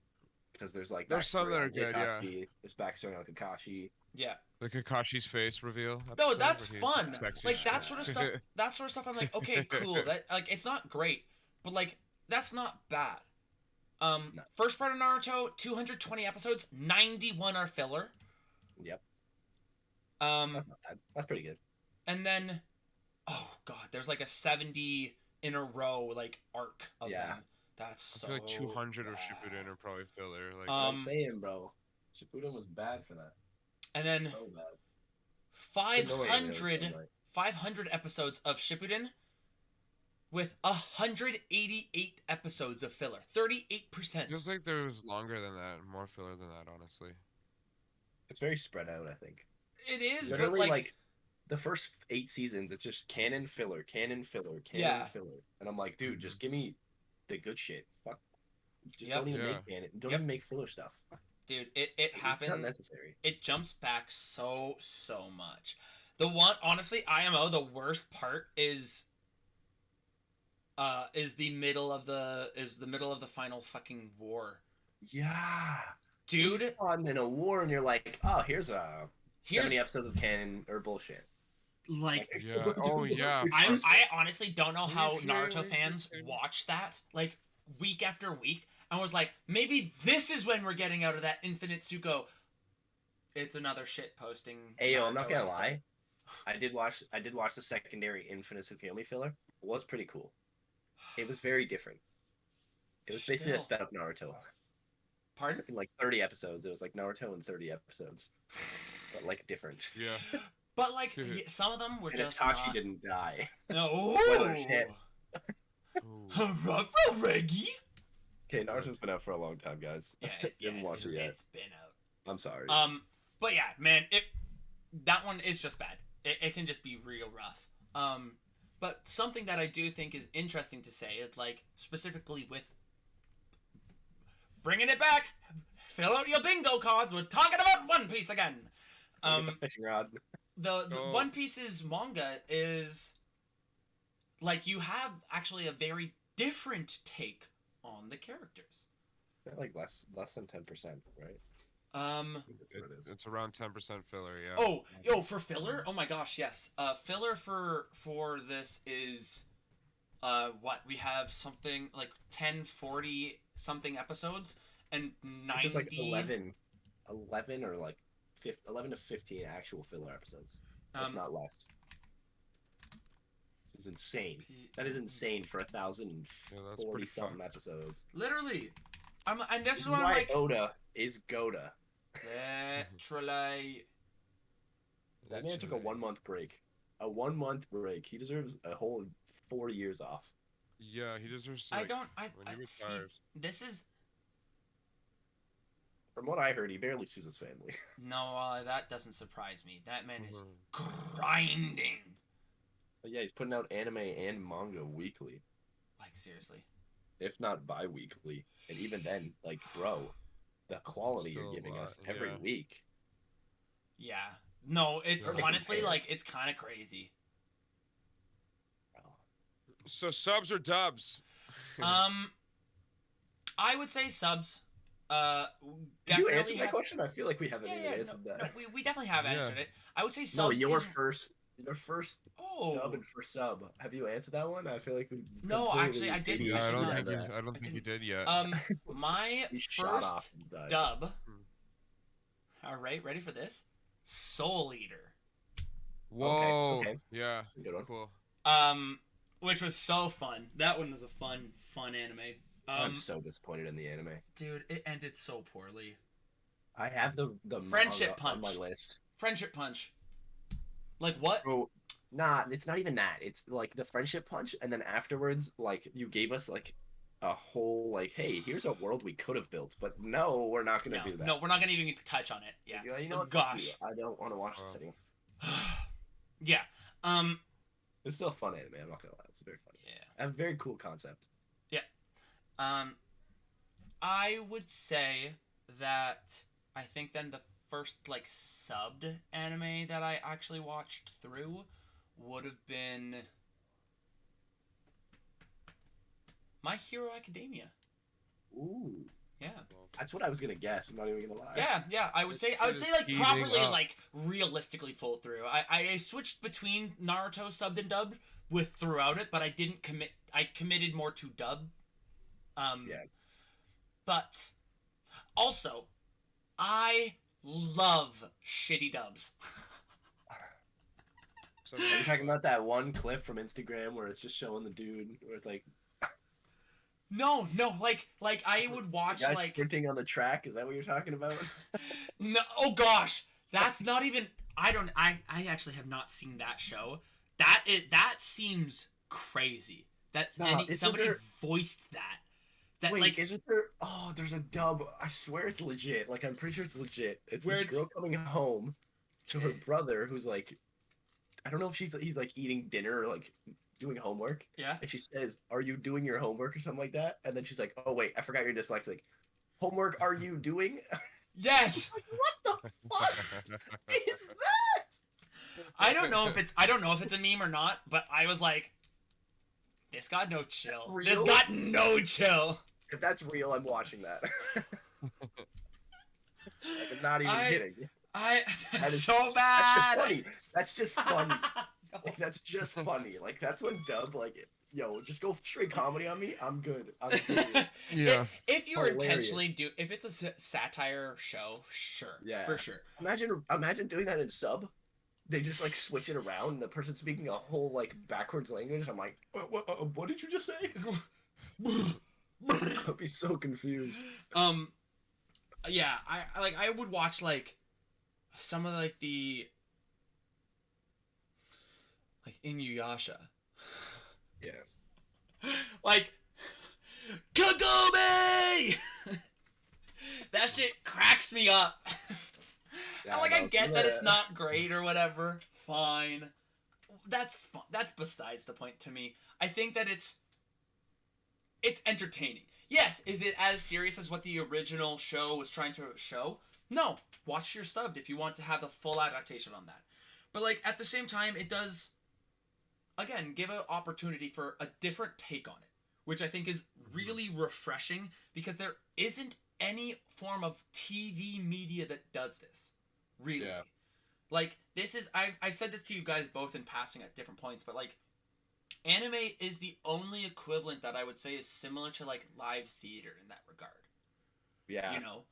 because there's like There's some backstory that on are good, yeah. Itachi, there's backstory on Kakashi. Yeah. The Kakashi's face reveal. No, episode that's where he's fun. sexy Like as that shit. sort of stuff. That sort of stuff. I'm like, okay, cool. That like it's not great, but like that's not bad. No. First part of Naruto, 220 episodes, 91 are filler. Yep, that's not bad. That's pretty good. And then, oh god, there's like a 70 in a row like arc of them. That's I so. feel like 200 of bad. Shippuden are probably filler. Like, I'm saying, bro, Shippuden was bad for that. And then So bad. 500 episodes of Shippuden with 188 episodes of filler. 38%. feels like there was longer than that, more filler than that, honestly. It's very spread out, I think. It is, Literally, but like the first 8 seasons, it's just canon filler, canon filler, canon Yeah. filler, and I'm like, dude, just give me the good shit. Fuck, just Yep. don't even Yeah. make canon. Don't Yep. even make filler stuff. dude, it It's not happened. necessary. It jumps back so much. The one, honestly, IMO, the worst part is the middle of the final fucking war. Yeah, Dude, It's fun in a war, and you're like, oh, here's 70 episodes of canon or bullshit. like Yeah. Oh, yeah. I honestly don't know how Here, Naruto here, fans here. watch that like week after week and was like, maybe this is when we're getting out of that Infinite Tsuko. It's another shit posting. Hey, yo, I'm not Naruto gonna episode. lie. I did watch the secondary Infinite Tsukuyomi filler. It was pretty cool. It was very different. It was basically a Still. sped up Naruto. Pardon? In like 30 episodes. It was like Naruto in 30 episodes. But like different. Yeah. But like some of them were And just Itachi not... didn't die. No. Spoiler shit. Ooh. Ruh-roh, Reggie. Okay, Naruto's been out for a long time, guys. Yeah, You haven't watched it yet. It's been out. I'm sorry. But yeah, man, that one is just bad. It can just be real rough. But something that I do think is interesting to say is like specifically with bringing it back. Fill out your bingo cards. We're talking about One Piece again. Fishing rod. The Oh. One Piece's manga is like you have actually a very different take on the characters. They're like less than 10%, right? Um. I think that's what it is. It's around 10% filler, yeah. Oh, for filler? Oh my gosh, yes. Filler for this is what we have something like 1040 something episodes and 90 There's like 11 or like 11 to 15 actual filler episodes. If not less. It's insane. That is insane for 1,040 something fucked. episodes. Literally. And this This is is what I'm why like. Oda is Goda. Literally. That man took a 1 month break. A 1 month break. He deserves a whole 4 years off. Yeah, he deserves to, I like, don't. I when he see. retires. This is From what I heard, he barely sees his family. no. That doesn't surprise me. That man is Mhm. grinding. But yeah, he's putting out anime and manga weekly. Like seriously. if not bi-weekly. And even then, like, bro, the quality you're Still a giving lot, us every yeah. week. Yeah. No, it's Yeah. honestly Compare. like it's kind of crazy. Bro. So subs or dubs? Um, I would say subs. Uh, Did you definitely answer that have. question? I feel like we haven't Yeah, even yeah. No, answered that. no. We definitely have Yeah. answered it. I would say No, subs is. your first Oh. dub and first sub. Have you answered that one? I feel like we No, actually, I didn't. Yeah, I I did don't not. think you. that. I don't I think you didn't. did yet. My You shot off first inside. dub. Hmm. All right, ready for this? Soul Eater. Whoa. okay. Yeah. Good one. Cool. Which was so fun. That one was a fun anime. I'm so disappointed in the anime. Dude, it ended so poorly. I have the Friendship manga on my Punch. list. Friendship Punch. Like what? Bro, it's not even that. It's like the friendship punch, and then afterwards, like you gave us like a whole like, hey, here's a world we could have built, but no, we're not gonna No, do that. no, we're not gonna even touch on it. Yeah. You know what? Fuck you. Gosh. I don't want to watch this Wow. anymore. Yeah. It's still a fun anime. I'm not gonna lie. It's very funny. Yeah. A very cool concept. I would say that I think then the first like subbed anime that I actually watched through would have been My Hero Academia. Ooh, Yeah. that's what I was gonna guess. I'm not even gonna lie. Yeah, I would say It's like heating properly up. like realistically full through. I switched between Naruto subbed and dubbed with throughout it, but I didn't commit. I committed more to dub. Yeah. But also, I love shitty dubs. So, Are you talking about that one clip from Instagram where it's just showing the dude where it's like No, like I would watch guys like sprinting on the track? Is that what you're talking about? no. Oh gosh, that's not even. I actually have not seen that show. That seems crazy. That's Nah, isn't somebody there- voiced that. That Wait, like isn't there? Oh, there's a dub. I swear it's legit. Like I'm pretty sure it's legit. It's Where this it's- girl coming home to her Okay. brother who's like, I don't know if he's like eating dinner or like doing homework, yeah. and she says, "Are you doing your homework?" or something like that, and then she's like, "Oh wait, I forgot you're dyslexic. Homework? Are you doing?" Yes. Like what the fuck is that? I don't know if it's a meme or not, but I was like, this got no chill. Real? This got no chill. If that's real, I'm watching that. Like, I'm not even kidding. That's That is so bad. That's just funny. That's just funny. Like that's just funny. Like that's when dub like, yo, just go straight comedy on me. I'm good. I'm good. Yeah. If you're Hilarious. intentionally if it's a satire show, sure. Yeah. For sure. Imagine doing that in sub. They just like switch it around. The person speaking a whole like backwards language. I'm like, what did you just say? I'd be so confused. Yeah, I would watch like some of like the like Inuyasha. Yeah. Like Kagome. That shit cracks me up. Yeah, Like no, I get some that of it's the- not great or whatever. Fine. That's fun. That's besides the point to me. I think that it's entertaining. Yes, is it as serious as what the original show was trying to show? No. Watch your subbed if you want to have the full adaptation on that. But like at the same time, it does again give an opportunity for a different take on it, which I think is really refreshing because there isn't any form of TV media that does this. Really. Yeah. Like this is I've said this to you guys both in passing at different points, but like anime is the only equivalent that I would say is similar to like live theater in that regard. Yeah. You know?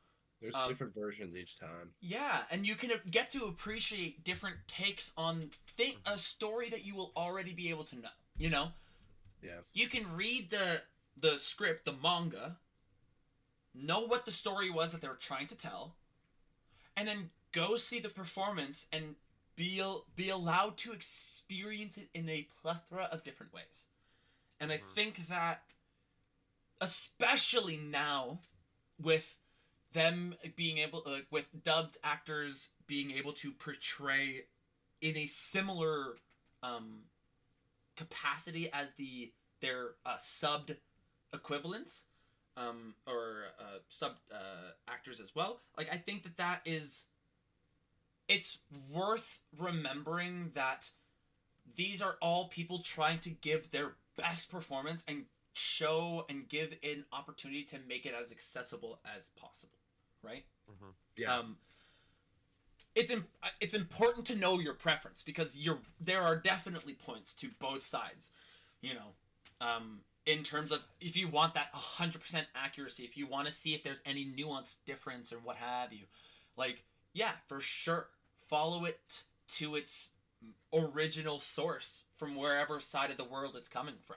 There's different versions each time. Yeah, and you can get to appreciate different takes on a story that you will already be able to know. You know? Yeah. You can read the script, the manga, know what the story was that they were trying to tell, and then go see the performance and be allowed to experience it in a plethora of different ways. And I think that, especially now, with them being able, with dubbed actors being able to portray in a similar capacity as their subbed equivalents, or sub actors as well. Like I think that is, it's worth remembering that these are all people trying to give their best performance and show and give an opportunity to make it as accessible as possible, right? Mm-hmm. Yeah. It's important to know your preference because there are definitely points to both sides, you know, in terms of if you want that 100% accuracy, if you want to see if there's any nuance difference or what have you, like, yeah, for sure, follow it to its original source from wherever side of the world it's coming from.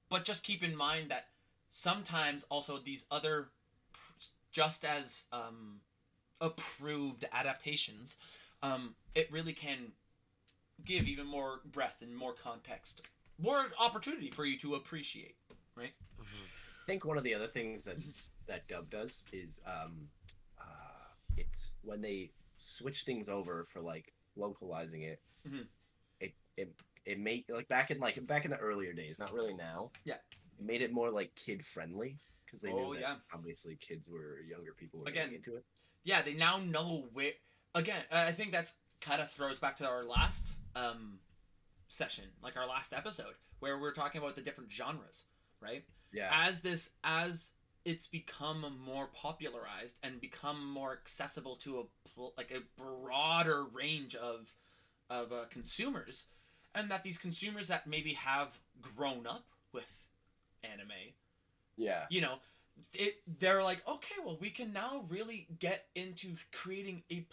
But just keep in mind that sometimes also these other just as approved adaptations, it really can give even more breadth and more context, more opportunity for you to appreciate, right? Mm-hmm. I think one of the other things that dub does is it's when they switch things over for like localizing it. Mhm. It made like back in the earlier days, not really now. Yeah. It made it more like kid friendly because they Oh, knew that yeah. obviously younger people were Again, getting into it. Yeah, they now know where. Again, I think that's kind of throws back to our last session, like our last episode, where we're talking about the different genres, right? Yeah. As it's become more popularized and become more accessible to a broader range of consumers, and that these consumers that maybe have grown up with anime, Yeah. you know, they're like, okay, well, we can now really get into creating a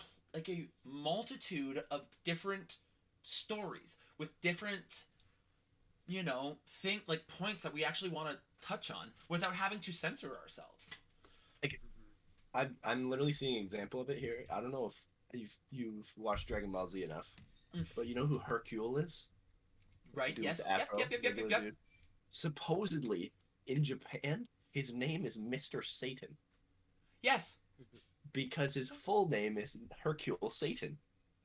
multitude of different stories with different, you know, points that we actually want to touch on without having to censor ourselves. Like, I'm literally seeing an example of it here. I don't know if you've watched Dragon Ball Z enough, but you know who Hercule is? Right? The dude with Yes. the afro, Yep. regular dude. Supposedly, in Japan, his name is Mr. Satan Yes. because his full name is Hercule Satan.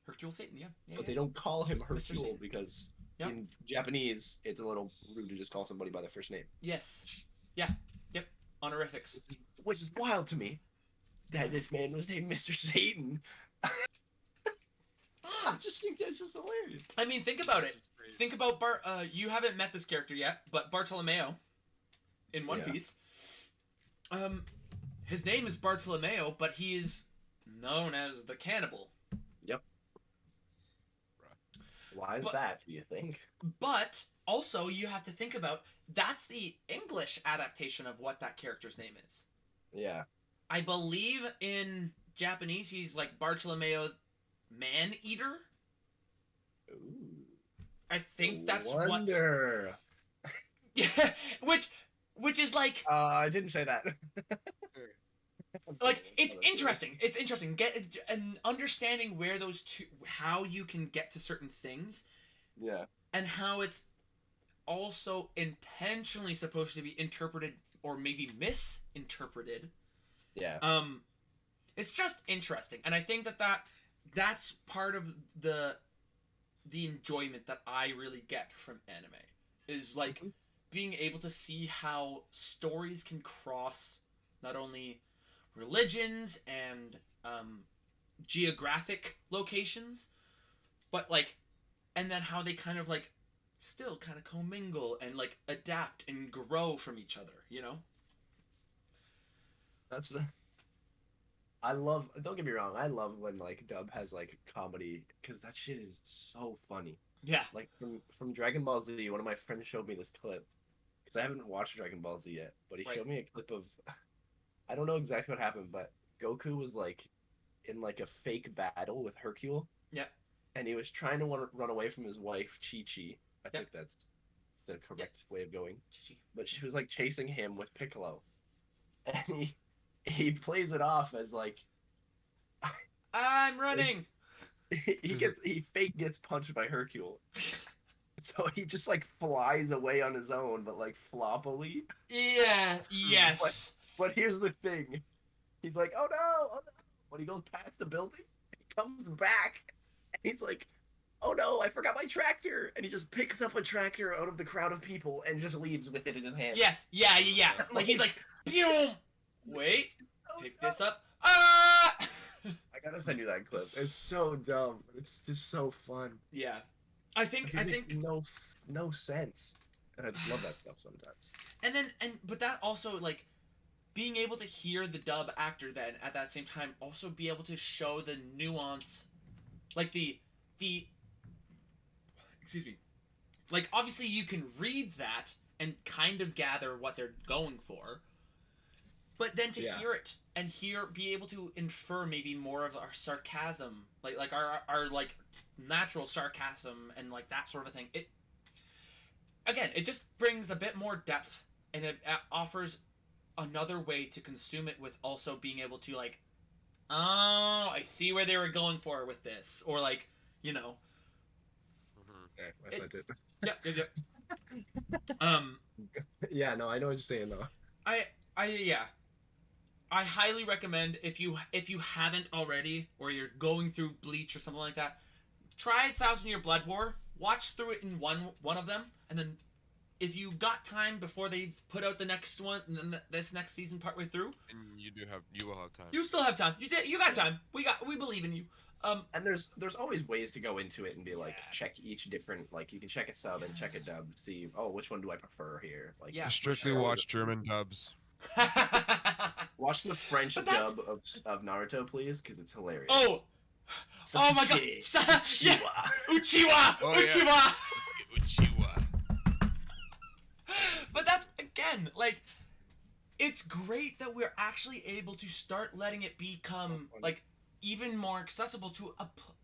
Hercule Satan. Yeah. But they don't call him Hercule Satan. because Yep. in Japanese, it's a little rude to just call somebody by their first name. Yes. Yeah. Yep. Honorifics. Which is wild to me that this man was named Mr. Satan. I just think that's just hilarious. I mean, think about it. Think about you haven't met this character yet, but Bartolomeo in One Piece. His name is Bartolomeo, but he is known as the Cannibal. Yep. Why is that, do you think? But also, you have to think about that's the English adaptation of what that character's name is. Yeah. I believe in Japanese he's like Bartolomeo Man-Eater. Ooh. I think that's Wonder. what. Yeah, which is like. I didn't say that. Like it's interesting. It's interesting. Get and understanding where those two, how you can get to certain things. Yeah. And how it's also intentionally supposed to be interpreted or maybe misinterpreted. Yeah. It's just interesting, and I think that's part of the enjoyment that I really get from anime is like being able to see how stories can cross not only religions and geographic locations, but like, and then how they kind of like still kind of commingle and like adapt and grow from each other, you know? Don't get me wrong, I love when like dub has like comedy because that shit is so funny. Yeah. Like from Dragon Ball Z, one of my friends showed me this clip because I haven't watched Dragon Ball Z yet, but he showed me a clip of I don't know exactly what happened, but Goku was like in like a fake battle with Hercule. Yeah. And he was trying to run away from his wife, Chi-Chi. I think that's the correct way of going. Chi-Chi. But she was like chasing him with Piccolo. And he plays it off as like I'm running. He fake gets punched by Hercule. So he just like flies away on his own, but like floppily. Yeah. Yes. But here's the thing. He's like, oh no. When he goes past the building, he comes back. And he's like, oh no, I forgot my tractor, and he just picks up a tractor out of the crowd of people and just leaves with it in his hand. Yes, yeah. Like he's like, boom. Wait, It's so pick dumb. this up. Ah. I gotta send you that clip. It's so dumb. It's just so fun. Yeah, I think It makes no sense, and I just love that stuff sometimes. but that also like being able to hear the dub actor then at that same time also be able to show the nuance, like the excuse me, like obviously you can read that and kind of gather what they're going for, but then to hear it and be able to infer maybe more of our sarcasm, like our like natural sarcasm and like that sort of thing. It just brings a bit more depth, and it offers another way to consume it with also being able to like, oh, I see where they were going for with this, or like, you know. Okay, I sent it. Yep. Yeah, no, I know what you're saying though. I highly recommend if you haven't already, or you're going through Bleach or something like that, try 1,000 Year Blood War. Watch through it in one of them, and then if you got time before they put out the next one, this next season partway through, And you will have time. you still have time. You got time. We believe in you. And there's always ways to go into it and be like, check each different, like you can check a sub and check a dub, see, oh, which one do I prefer here? Like, Yeah. Strictly sure. watch German dubs. Watch the French But that's- dub of Naruto, please, because it's hilarious. Oh my god! Sasuke, Yeah. Uchiwa! Oh, yeah. Uchiwa! Uchiwa. But that's, again, like, it's great that we're actually able to start letting it become, like, even more accessible to,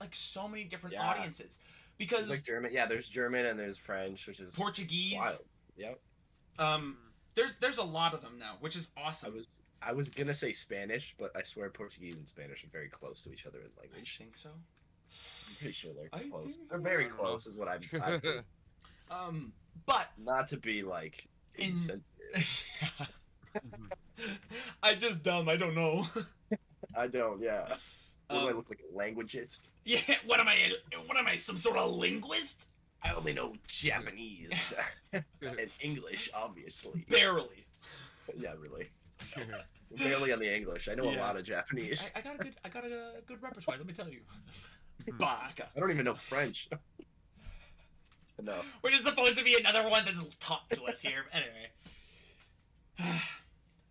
like, so many different Yeah. audiences. Because It's like German, yeah, there's German and there's French, which is Portuguese, wild. Yep. there's a lot of them now, which is awesome. I was gonna say Spanish, but I swear Portuguese and Spanish are very close to each other in I language. think so. I'm pretty sure they're I close. think They're so. very I don't know. close, is what I've heard. But Not to be like In- insensitive. I just dumb. I don't know. I don't. Yeah. What do I Um, look like, a languageist? Yeah. What am I? What am I? Some sort of linguist? I only know Japanese and English, obviously. Barely. Yeah, really. Barely on the English. I know a Yeah. lot of Japanese. I got a good repertoire. Let me tell you. Baka. I don't even know French. No. Which is supposed to be another one that's taught to us here. Anyway.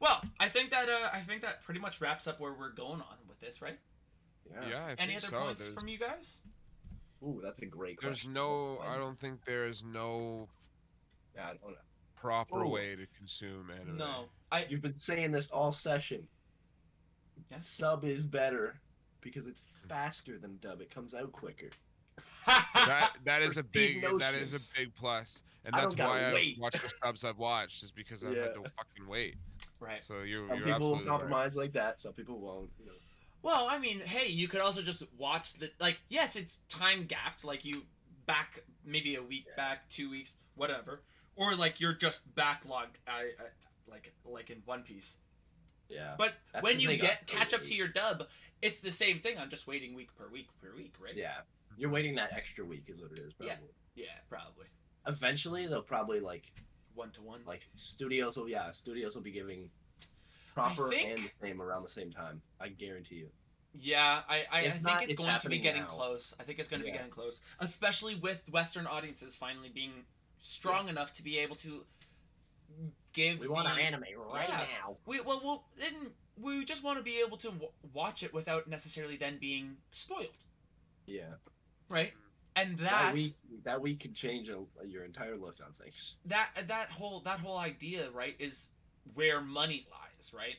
Well, I think that pretty much wraps up where we're going on with this, right? Yeah. Yeah, I think Any other so. points from you guys? Ooh, that's a great There's question. no. That's I fun. don't think there is no Yeah, I don't know. proper Ooh. way to consume anime. No. You've been saying this all session. Yeah. Sub is better because it's faster than dub. It comes out quicker. That is a Perceived big notion. that is a big plus, and I that's don't gotta why I wait. watched the subs I've watched, is because I had to fucking wait. Right. So you're Some you're people will absolutely right. compromise like that. Some people won't. You know. Well, I mean, hey, you could also just watch the, like, yes, it's time gapped, like you back maybe a week back, 2 weeks, whatever, or like you're just backlogged, like in One Piece. Yeah. But That's when the you thing, catch up to your dub, it's the same thing. I'm just waiting week per week, right? Yeah. You're waiting that extra week is what it is. Probably. Yeah, probably Eventually, they'll probably like 1-to-1. studios will be giving proper think- and the same around the same time. I guarantee you. Yeah, I If think not, it's it's going to be happening getting now. close. I think it's going to be Yeah. getting close, especially with Western audiences finally being strong Yes. enough to be able to give. We want the- our anime right Yeah. now. We just want to be able to watch it without necessarily then being spoiled, Yeah. right? And That week could change your entire look on things. that whole idea, right, is where money lies, right?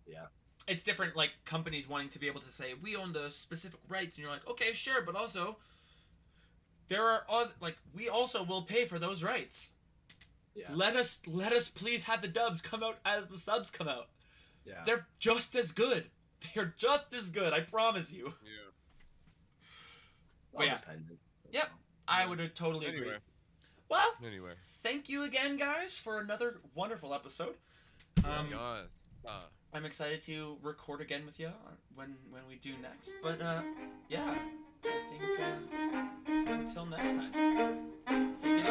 Yeah. It's different, like companies wanting to be able to say we own the specific rights, and you're like, okay, sure, but also there are other, like, we also will pay for those rights. Yeah. Let us please have the dubs come out as the subs come out. Yeah. They're just as good. They're just as good. I promise you. Yeah. All yeah. dependent. Yep. I would totally agree. Anyway. Well, Anyway. thank you again, guys, for another wonderful episode. Yes. I'm excited to record again with you when we do next. But yeah, I think until next time, take it